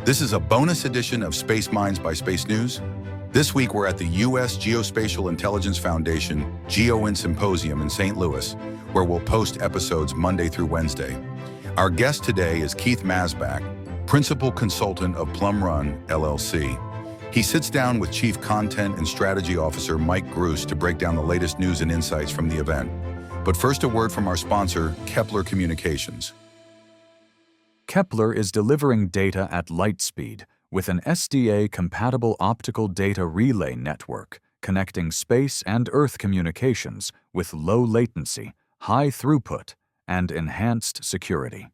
This is a bonus edition of Space Minds by SpaceNews. This week we're at the U.S. Geospatial Intelligence Foundation GEOINT Symposium in St. Louis, where we'll post episodes Monday through Wednesday. Our guest today is Keith Masback, Principal Consultant of Plum Run, LLC. He sits down with Chief Content and Strategy Officer Mike Gruss to break down the latest news and insights from the event. But first, a word from our sponsor, Kepler Communications. Kepler is delivering data at light speed with an SDA-compatible optical data relay network connecting space and Earth communications with low latency, high throughput, and enhanced security.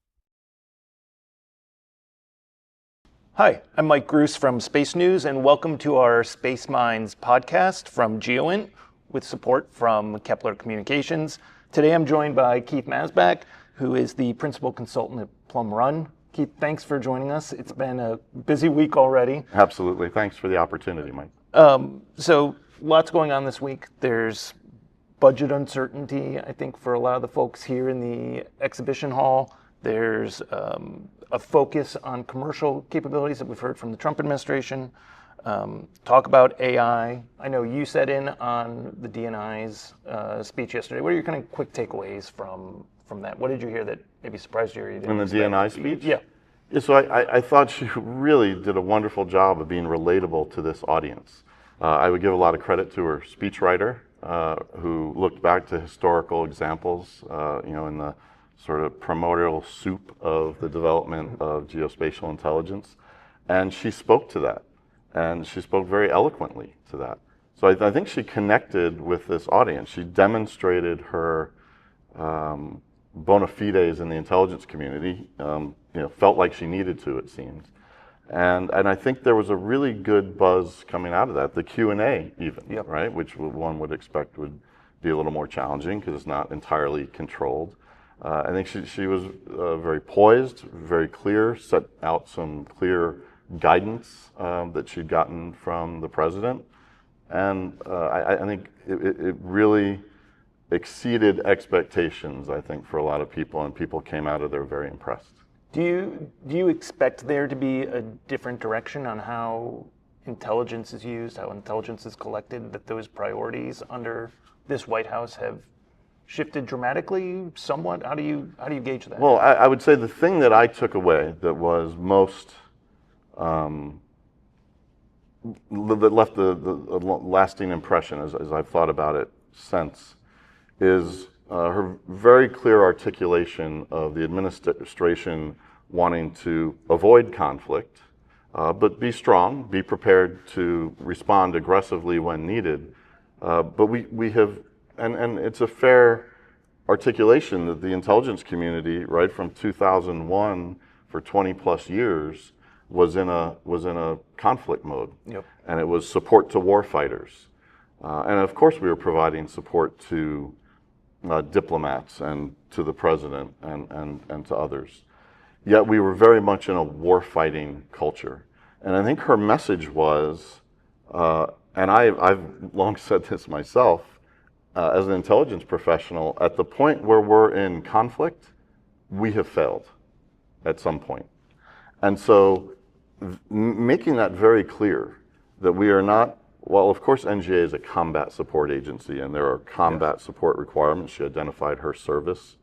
Hi, I'm Mike Gruss from SpaceNews, and welcome to our Space Minds podcast from GEOINT with support from Kepler Communications. Today I'm joined by Keith Masback, who is the Principal Consultant at Plum Run. Keith, thanks for joining us. It's been a busy week already. Absolutely. Thanks for the opportunity, Mike. So lots going on this week. There's budget uncertainty, I think, for a lot of the folks here in the exhibition hall. There's a focus on commercial capabilities that we've heard from the Trump administration. Talk about AI. I know you sat in on the DNI's speech yesterday. What are your kind of quick takeaways from that? What did you hear that maybe surprised you or you didn't In the DNI speech? Yeah. So I thought she really did a wonderful job of being relatable to this audience. I would give a lot of credit to her speechwriter, who looked back to historical examples, in the sort of primordial soup of the development of geospatial intelligence. And she spoke to that. And she spoke very eloquently to that. So I think she connected with this audience. She demonstrated her bona fides in the intelligence community, felt like she needed to, it seems. And I think there was a really good buzz coming out of that. The Q&A even, Yep. right? Which one would expect would be a little more challenging because it's not entirely controlled. I think she was very poised, very clear, set out some clear guidance that she'd gotten from the president. And I think it really exceeded expectations, I think, for a lot of people, and people came out of there very impressed. Do you expect there to be a different direction on how intelligence is used, how intelligence is collected, that those priorities under this White House have shifted dramatically, somewhat? How do you gauge that? Well, I would say the thing that I took away that was most that left the lasting impression as I've thought about it since is her very clear articulation of the administration wanting to avoid conflict, but be strong, be prepared to respond aggressively when needed. But we have, and it's a fair articulation that the intelligence community, right from 2001 for 20 plus years, was in a conflict mode. Yep. And it was support to warfighters. And of course we were providing support to diplomats and to the president and to others. Yet we were very much in a warfighting culture. And I think her message was, and I've long said this myself, as an intelligence professional, at the point where we're in conflict, we have failed at some point. And so making that very clear, that we are not, well, of course, NGA is a combat support agency, and there are combat support requirements. She identified her service.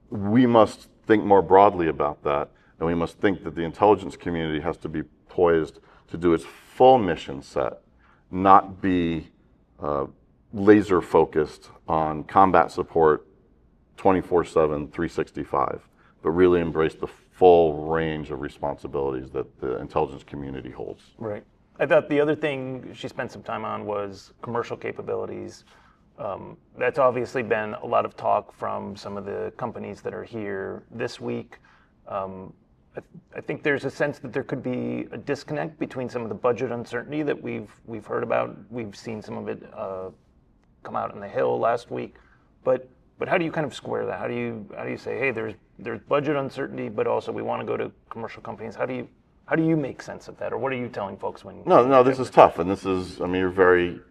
We must think more broadly about that, and we must think that the intelligence community has to be poised to do its full mission set, not be laser focused on combat support 24/7, 365, but really embrace the full range of responsibilities that the intelligence community holds. Right. I thought the other thing she spent some time on was commercial capabilities. That's obviously been a lot of talk from some of the companies that are here this week. I think there's a sense that there could be a disconnect between some of the budget uncertainty that we've heard about. We've seen some of it come out on the Hill last week. But how do you kind of square that? How do you say, hey, there's budget uncertainty, but also we want to go to commercial companies? How do you make sense of that, or what are you telling folks when? No, this is tough, and this is, you're very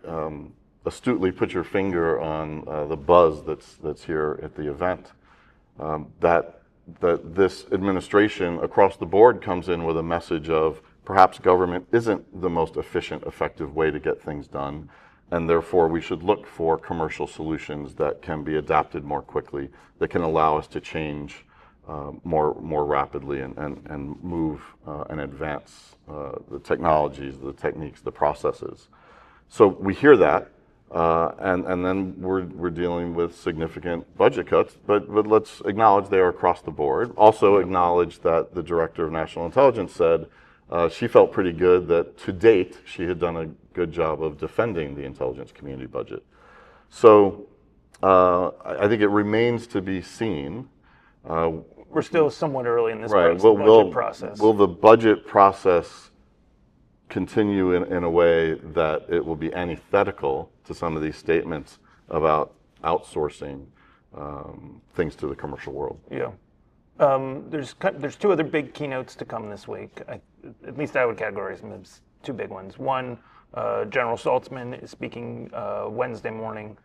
astutely put your finger on the buzz that's here at the event. That that this administration across the board comes in with a message of perhaps government isn't the most efficient, effective way to get things done, and therefore we should look for commercial solutions that can be adapted more quickly, that can allow us to change more rapidly and move and advance the technologies, the techniques, the processes. So we hear that, and then we're dealing with significant budget cuts, but let's acknowledge they are across the board. Also acknowledge that the Director of National Intelligence said she felt pretty good that to date she had done a good job of defending the intelligence community budget. So I think it remains to be seen. We're still somewhat early in this Right. budget process. Will the budget process continue in a way that it will be antithetical to some of these statements about outsourcing things to the commercial world? Yeah. There's two other big keynotes to come this week. At least I would categorize them as two big ones. One, General Saltzman is speaking Wednesday morning.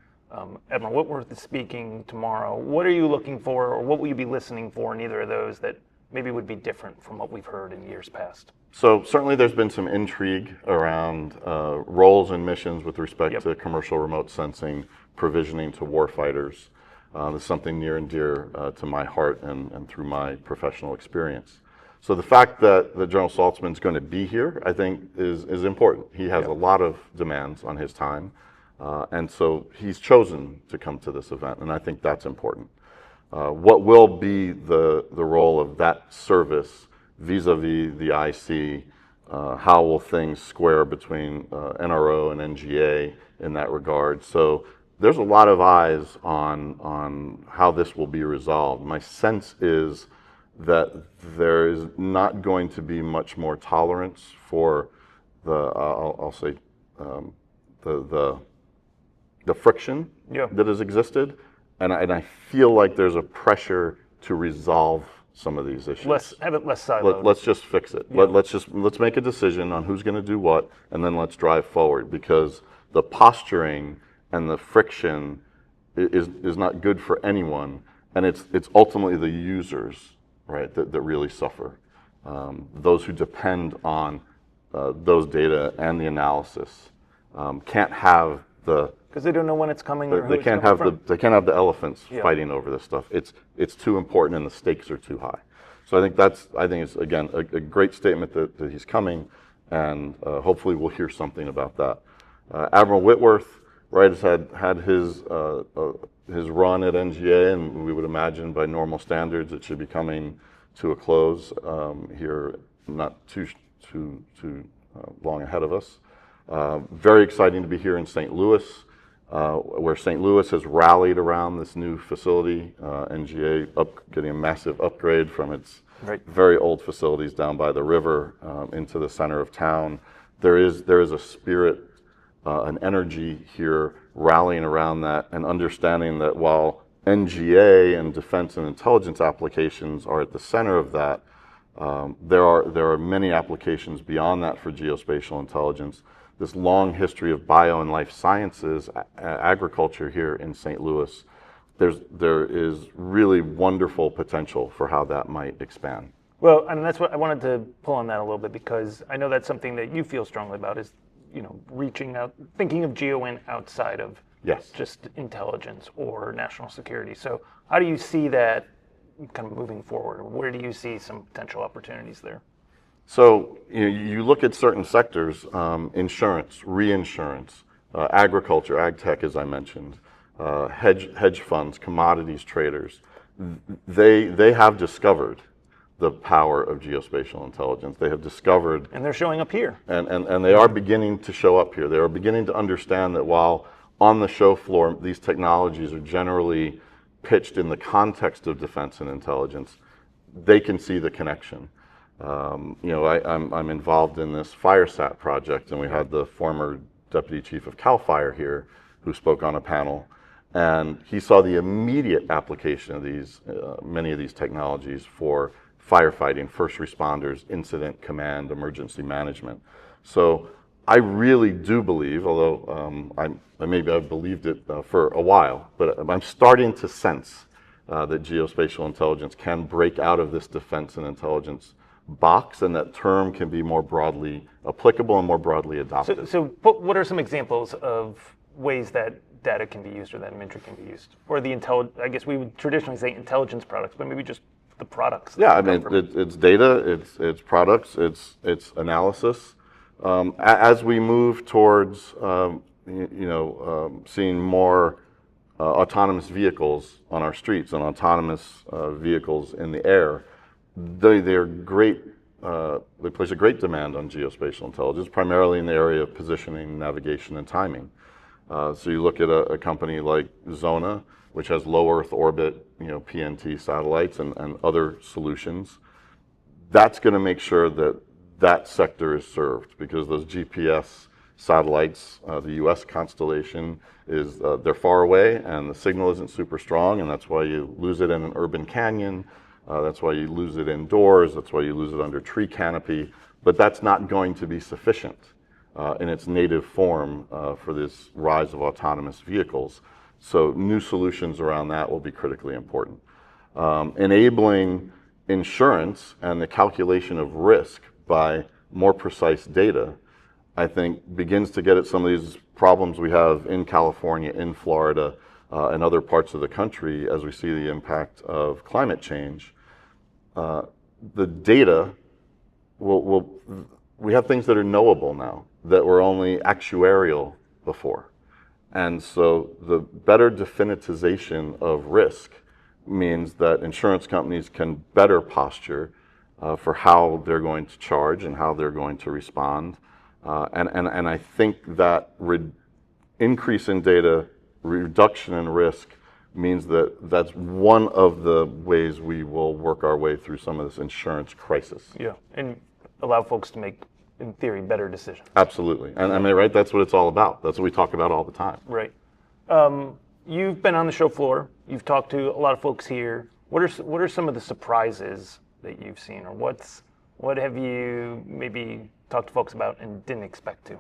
Admiral Whitworth is speaking tomorrow. What are you looking for, or what will you be listening for in either of those that maybe would be different from what we've heard in years past? So certainly there's been some intrigue around roles and missions with respect to commercial remote sensing, provisioning to warfighters. It's something near and dear to my heart and through my professional experience. So the fact that General Saltzman's going to be here, I think, is important. He has a lot of demands on his time, and so he's chosen to come to this event, and I think that's important. What will be the role of that service vis-a-vis the IC? How will things square between NRO and NGA in that regard? So there's a lot of eyes on how this will be resolved. My sense is that there is not going to be much more tolerance for I'll say the friction that has existed, and I feel like there's a pressure to resolve some of these issues. Have it less siloed. Let's just fix it. Yeah. Let's make a decision on who's going to do what, and then let's drive forward, because the posturing and the friction is not good for anyone, and it's ultimately the users, right, that really suffer. Those who depend on those data and the analysis can't have because they don't know when it's coming. Or they can't have the elephants fighting over this stuff. It's too important and the stakes are too high. So I think it's again a great statement that he's coming, and hopefully we'll hear something about that. Admiral Whitworth, right, has had his run at NGA, and we would imagine by normal standards it should be coming to a close here, not too long ahead of us. Very exciting to be here in St. Louis, where St. Louis has rallied around this new facility. NGA getting a massive upgrade from its very old facilities down by the river into the center of town. There is a spirit, an energy here rallying around that, and understanding that while NGA and defense and intelligence applications are at the center of that, there are many applications beyond that for geospatial intelligence. This long history of bio and life sciences, agriculture here in St. Louis, there is really wonderful potential for how that might expand. Well, and that's what I wanted to pull on that a little bit, because I know that's something that you feel strongly about, is reaching out, thinking of GEOINT outside of just intelligence or national security. So how do you see that kind of moving forward? Where do you see some potential opportunities there? So you look at certain sectors, insurance, reinsurance, agriculture, ag tech, as I mentioned, hedge funds, commodities traders. They have discovered the power of geospatial intelligence. They have discovered, and they're showing up here. And they are beginning to show up here. They are beginning to understand that while on the show floor these technologies are generally pitched in the context of defense and intelligence, they can see the connection. I'm involved in this FireSat project, and we had the former deputy chief of CAL FIRE here who spoke on a panel, and he saw the immediate application of these, many of these technologies for firefighting, first responders, incident command, emergency management. So I really do believe, although maybe I've believed it for a while, but I'm starting to sense that geospatial intelligence can break out of this defense and intelligence box, and that term can be more broadly applicable and more broadly adopted. So what are some examples of ways that data can be used or that imagery can be used? Or I guess we would traditionally say intelligence products, but maybe just the products. Yeah, I mean, it's data, it's products, it's analysis. As we move towards, seeing more autonomous vehicles on our streets and autonomous vehicles in the air, they're great. They place a great demand on geospatial intelligence, primarily in the area of positioning, navigation, and timing. So you look at a company like Zona, which has low Earth orbit, PNT satellites and other solutions. That's going to make sure that that sector is served, because those GPS satellites, the U.S. constellation, they're far away and the signal isn't super strong, and that's why you lose it in an urban canyon. That's why you lose it indoors. That's why you lose it under tree canopy. But that's not going to be sufficient in its native form for this rise of autonomous vehicles. So new solutions around that will be critically important. Enabling insurance and the calculation of risk by more precise data, I think, begins to get at some of these problems we have in California, in Florida, and other parts of the country as we see the impact of climate change. The data, we have things that are knowable now that were only actuarial before. And so the better definitization of risk means that insurance companies can better posture for how they're going to charge and how they're going to respond. And I think that increase in data, reduction in risk, means that that's one of the ways we will work our way through some of this insurance crisis. Yeah, and allow folks to make, in theory, better decisions. Absolutely. And I mean, right, that's what it's all about. That's what we talk about all the time. Right. You've been on the show floor. You've talked to a lot of folks here. What are some of the surprises that you've seen, or what have you maybe talked to folks about and didn't expect to?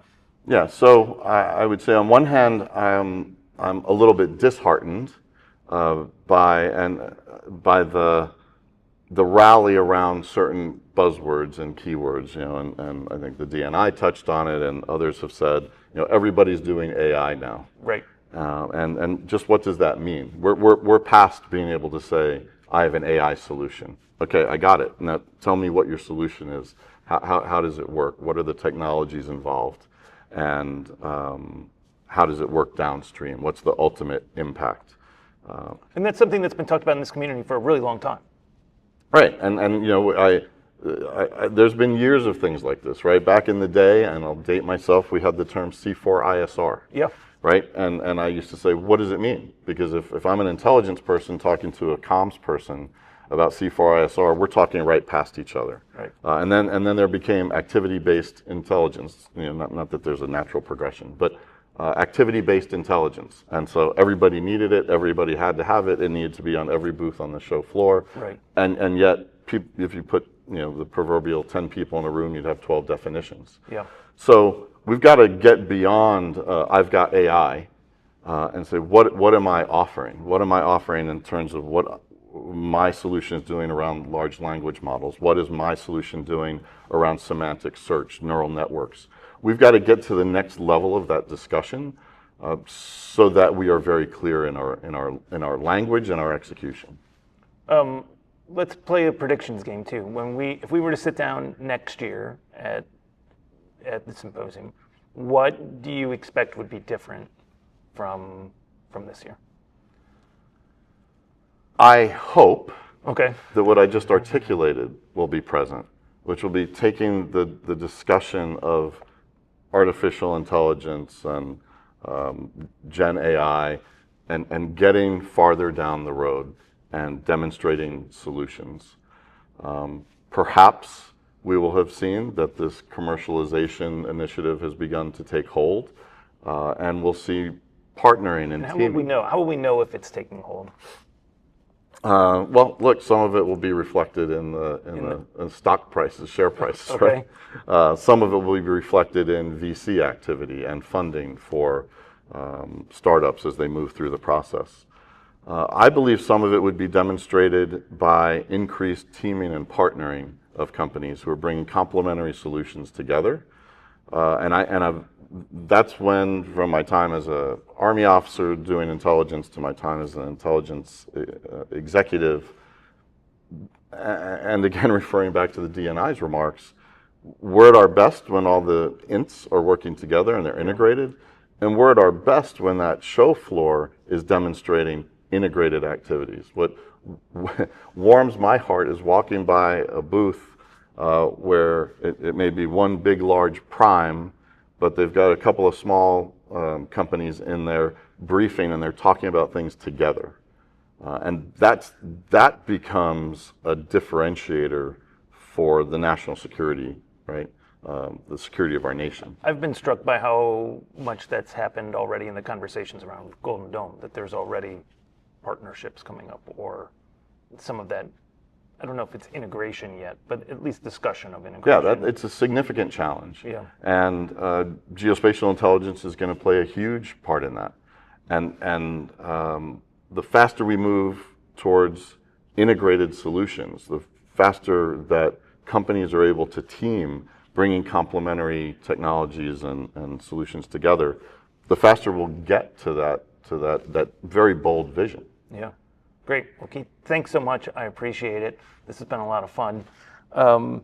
Yeah, so I would say on one hand, I'm a little bit disheartened by the rally around certain buzzwords and keywords, and I think the DNI touched on it, and others have said, everybody's doing AI now. Right. And just what does that mean? We're past being able to say, I have an AI solution. Okay, I got it. Now tell me what your solution is. How does it work? What are the technologies involved? And how does it work downstream? What's the ultimate impact? And that's something that's been talked about in this community for a really long time. Right, and there's been years of things like this, right? Back in the day, and I'll date myself, we had the term C4ISR. Yeah. Right, and I used to say, what does it mean? Because if I'm an intelligence person talking to a comms person about C4ISR, we're talking right past each other. Right. And then there became activity-based intelligence. Not that there's a natural progression, but activity-based intelligence. And so everybody needed it. Everybody had to have it. It needed to be on every booth on the show floor. Right. And yet, if you put the proverbial 10 people in a room, you'd have 12 definitions. Yeah. So we've got to get beyond I've got AI and say, what am I offering? What am I offering in terms of what my solution is doing around large language models? What is my solution doing around semantic search, neural networks? We've got to get to the next level of that discussion so that we are very clear in our language and our execution. Let's play a predictions game too. If we were to sit down next year at the symposium, what do you expect would be different from this year? I hope that what I just articulated will be present, which will be taking the discussion of artificial intelligence and Gen AI and getting farther down the road and demonstrating solutions. Perhaps we will have seen that this commercialization initiative has begun to take hold, and we'll see partnering and teaming. How will we know if it's taking hold? Well, look, some of it will be reflected in the stock prices, share prices, right? Some of it will be reflected in VC activity and funding for startups as they move through the process. I believe some of it would be demonstrated by increased teaming and partnering of companies who are bringing complementary solutions together. That's when, from my time as an Army officer doing intelligence to my time as an intelligence executive, and again referring back to the DNI's remarks, we're at our best when all the ints are working together and they're integrated, and we're at our best when that show floor is demonstrating integrated activities. What warms my heart is walking by a booth where it may be one big large prime, but they've got a couple of small companies in there briefing, and they're talking about things together. And that becomes a differentiator for the national security, right? The security of our nation. I've been struck by how much that's happened already in the conversations around Golden Dome, that there's already partnerships coming up, or some of that. I don't know if it's integration yet, but at least discussion of integration. Yeah, it's a significant challenge. Yeah. And geospatial intelligence is going to play a huge part in that. And the faster we move towards integrated solutions, the faster that companies are able to team, bringing complementary technologies and solutions together, the faster we'll get to that very bold vision. Yeah. Great. Well, Keith, thanks so much. I appreciate it. This has been a lot of fun. All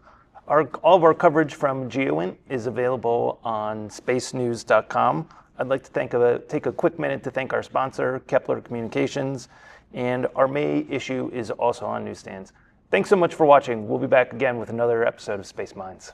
of our coverage from GEOINT is available on SpaceNews.com. I'd like to take a quick minute to thank our sponsor, Kepler Communications, and our May issue is also on newsstands. Thanks so much for watching. We'll be back again with another episode of Space Minds.